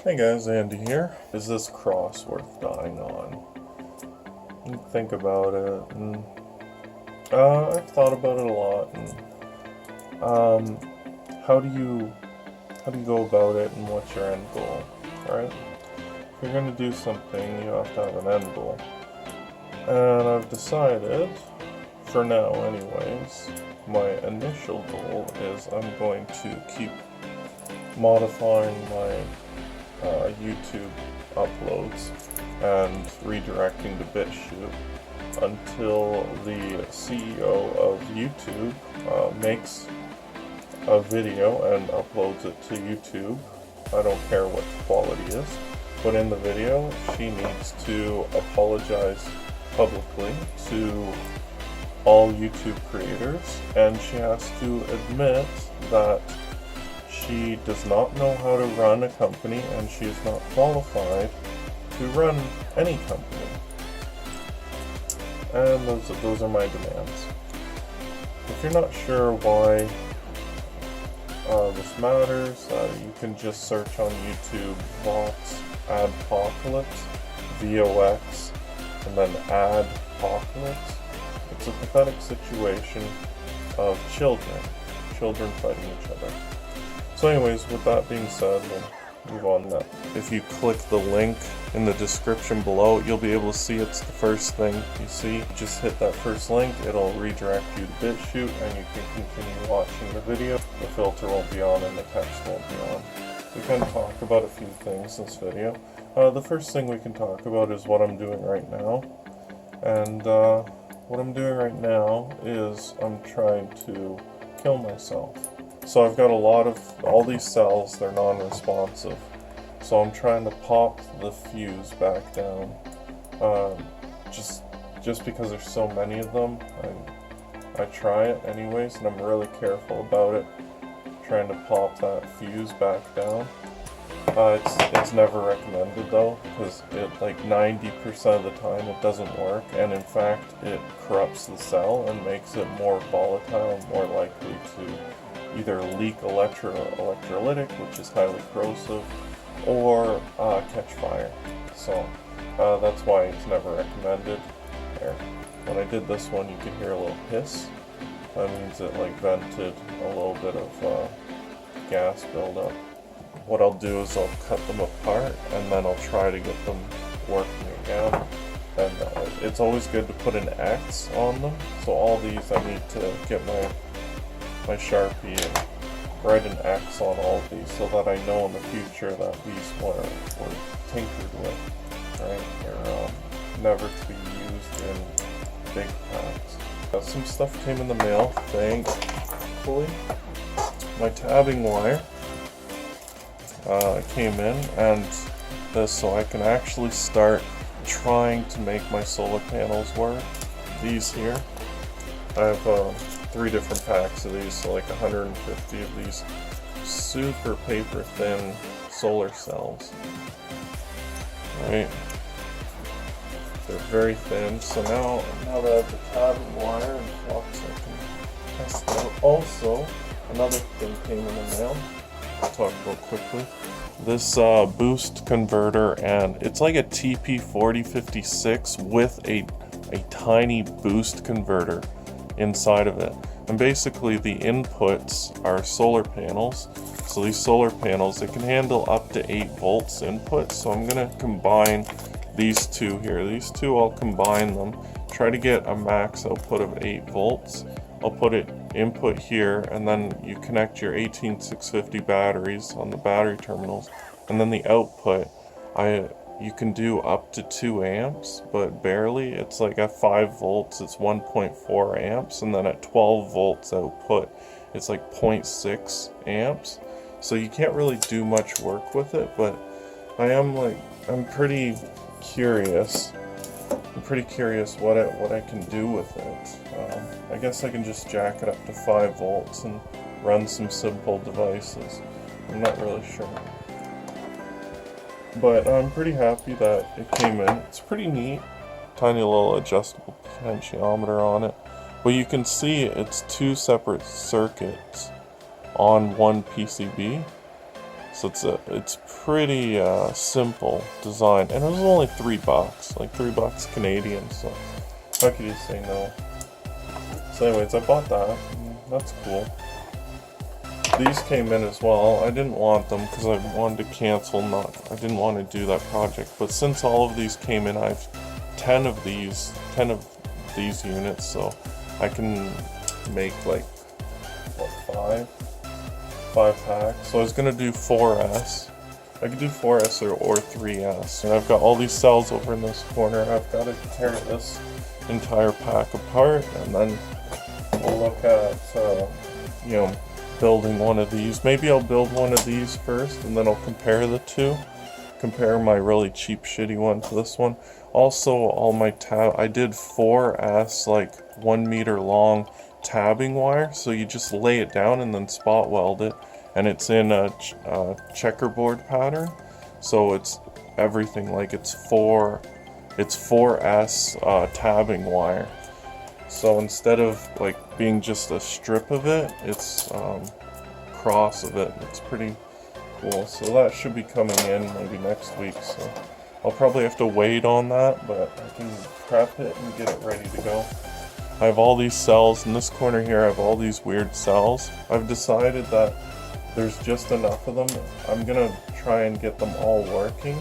Hey guys, Andy here. Is this cross worth dying on? You think about it, and I've thought about it a lot. And how do you go about it, and what's your end goal, right? If you're gonna do something, you have to have an end goal. And I've decided, for now, anyways, my initial goal is I'm going to keep modifying my YouTube uploads and redirecting to BitChute until the CEO of YouTube makes a video and uploads it to YouTube. I don't care what the quality is, but in the video she needs to apologize publicly to all YouTube creators, and she has to admit that she does not know how to run a company, and she is not qualified to run any company. And those are my demands. If you're not sure why this matters, you can just search on YouTube Vox Adpocalypse, VOX, and then Adpocalypse. It's a pathetic situation of children fighting each other. So anyways, with that being said, we'll move on now. If you click the link in the description below, you'll be able to see it's the first thing you see. Just hit that first link, it'll redirect you to BitChute, and you can continue watching the video. The filter won't be on and the text won't be on. We can talk about a few things in this video. The first thing we can talk about is what I'm doing right now. And what I'm doing right now is I'm trying to kill myself. So I've got all these cells, they're non-responsive. So I'm trying to pop the fuse back down. Just because there's so many of them, I try it anyways, and I'm really careful about it. Trying to pop that fuse back down. It's never recommended though, because it like 90% of the time it doesn't work, and in fact it corrupts the cell and makes it more volatile and more likely to either leak electrolytic, which is highly corrosive, or catch fire. So that's why it's never recommended. There. When I did this one, you could hear a little hiss. That means it like vented a little bit of gas buildup. What I'll do is I'll cut them apart, and then I'll try to get them working again. And it's always good to put an X on them. So all these, I need to get my Sharpie and write an X on all of these so that I know in the future that these were tinkered with, right? They're never to be used in big packs. Some stuff came in the mail, thankfully. My tabbing wire came in, and this, so I can actually start trying to make my solar panels work. These here, I have 3 different packs of these, so like 150 of these super paper thin solar cells. Right? They're very thin, so now that I have the tabbing wire and flux, I can test it out. Also, another thing came in the mail. I'll talk about quickly. This boost converter, and it's like a TP4056 with a tiny boost converter inside of it. And basically the inputs are solar panels. So these solar panels, they can handle up to 8 volts input. So I'm gonna combine these two here. These two, I'll combine them, try to get a max output of 8 volts. I'll put it input here, and then you connect your 18650 batteries on the battery terminals, and then the output, you can do up to 2 amps, but barely. It's like at 5 volts, it's 1.4 amps, and then at 12 volts output, it's like 0.6 amps. So you can't really do much work with it, but I'm pretty curious. I'm pretty curious what I can do with it. I guess I can just jack it up to 5 volts and run some simple devices. I'm not really sure. But I'm pretty happy that it came in. It's pretty neat. Tiny little adjustable potentiometer on it. But you can see it's 2 separate circuits on one PCB. So it's pretty simple design, and it was only $3, like $3 Canadian. So how could you say no? So anyways, I bought that. That's cool. These came in as well. I didn't want them because I wanted to cancel. I didn't want to do that project. But since all of these came in, I have 10 of these units, so I can make like what, five packs. So I was gonna do 4S. I could do 4S or 3S. And I've got all these cells over in this corner. I've got to tear this entire pack apart, and then we'll look at you know, building one of these. Maybe I'll build one of these first, and then I'll compare the two. Compare my really cheap shitty one to this one. Also, all my I did 4S, like 1 meter long tabbing wire. So you just lay it down and then spot weld it, and it's in a checkerboard pattern. So it's everything, like it's 4S tabbing wire. So instead of like being just a strip of it, it's cross of it. It's pretty cool. So that should be coming in maybe next week. So I'll probably have to wait on that, but I can prep it and get it ready to go. I have all these cells in this corner here. I have all these weird cells. I've decided that there's just enough of them. I'm gonna try and get them all working.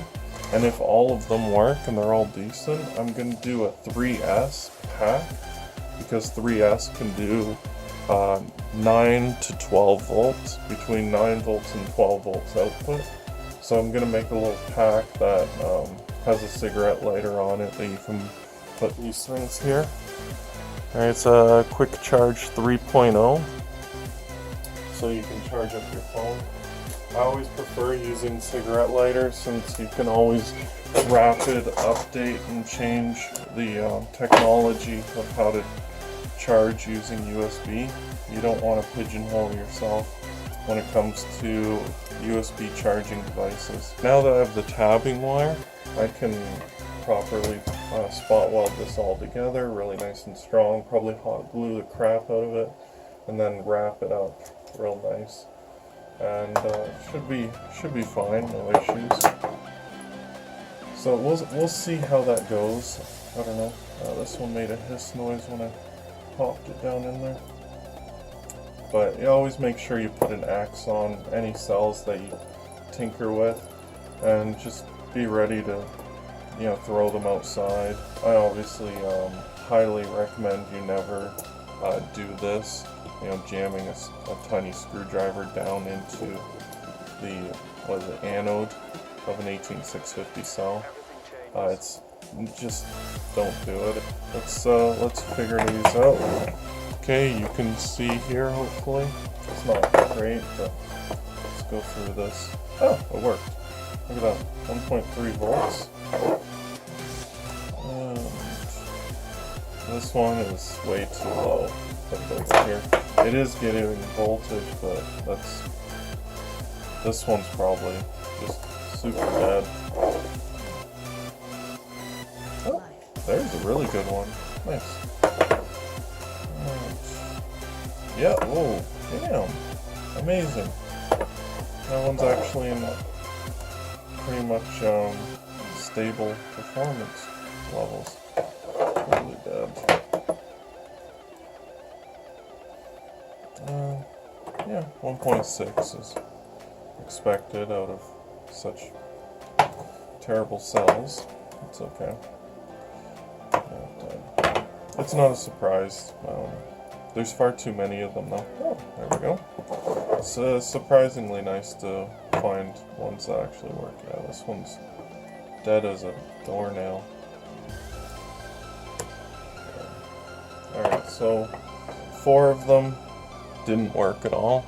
And if all of them work and they're all decent, I'm gonna do a 3S pack, because 3S can do 9 to 12 volts, between 9 volts and 12 volts output. So I'm going to make a little pack that has a cigarette lighter on it that you can put these things here. Alright, it's a quick charge 3.0, so you can charge up your phone. I always prefer using cigarette lighters since you can always rapid update and change the technology of how to charge using USB. You don't want to pigeonhole yourself when it comes to USB charging devices. Now that I have the tabbing wire, I can properly spot weld this all together, really nice and strong. Probably hot glue the crap out of it, and then wrap it up real nice. And should be fine, no issues. So we'll see how that goes. I don't know. This one made a hiss noise when I popped it down in there. But you always make sure you put an axe on any cells that you tinker with, and just be ready to, you know, throw them outside. I obviously highly recommend you never do this, you know, jamming a tiny screwdriver down into the anode of an 18650 cell. It's just don't do it. Let's figure these out. Okay, you can see here, hopefully. It's not great, but let's go through this. Oh, it worked. Look at that, 1.3 volts. And this one is way too low. Put it over here. It is getting voltage, but this one's probably just super bad. Oh, there's a really good one. Nice. Yeah, whoa, damn, amazing. That one's actually in pretty much stable performance levels. Really bad. Yeah, 1.6 is expected out of such terrible cells. It's okay. It's not a surprise. There's far too many of them though. Oh, there we go. It's surprisingly nice to find ones that actually work. Yeah, this one's dead as a doornail. Alright, so 4 of them didn't work at all.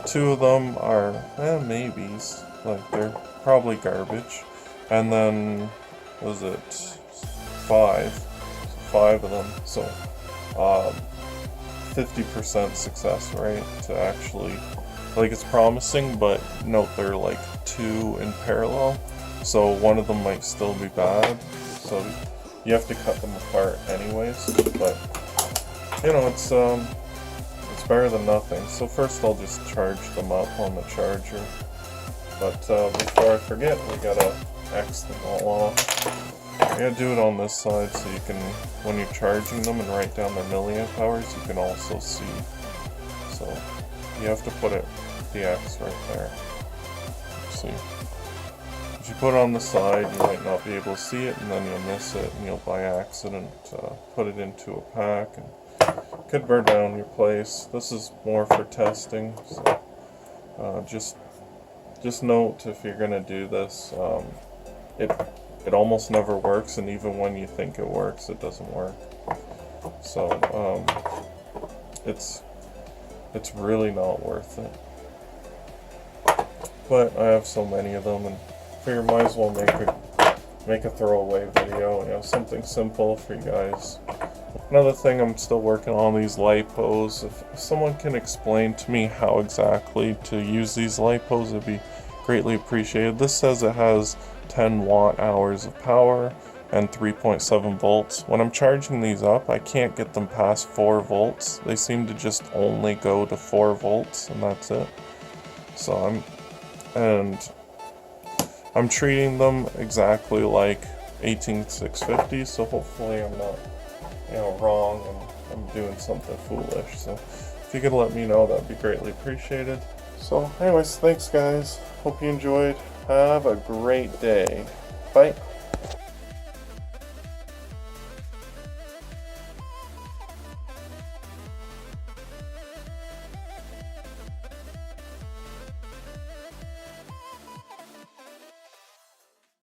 2 of them are maybes. Like, they're probably garbage. And then, was it 5 of them. So 50% success rate to actually, like, it's promising, but note they're like 2 in parallel, so one of them might still be bad, so you have to cut them apart anyways. But you know, it's better than nothing. So first I'll just charge them up on the charger, But before I forget, we gotta X them all off. You gotta do it on this side so you can, when you're charging them and write down their milliamp hours, you can also see. So you have to put it, the X right there. See. If you put it on the side, you might not be able to see it, and then you'll miss it, and you'll by accident put it into a pack, and could burn down your place. This is more for testing, so just note if you're gonna do this, it almost never works, and even when you think it works, it doesn't work. So it's really not worth it. But I have so many of them, and figure might as well make a throwaway video, you know, something simple for you guys. Another thing, I'm still working on these lipos. If someone can explain to me how exactly to use these lipos, it'd be greatly appreciated. This says it has 10 watt-hours of power and 3.7 volts. When I'm charging these up, I can't get them past 4 volts. They seem to just only go to 4 volts, and that's it. So I'm treating them exactly like 18650, so hopefully I'm not, you know, wrong and I'm doing something foolish. So if you could let me know, that'd be greatly appreciated. So anyways, thanks guys. Hope you enjoyed. Have a great day. Bye.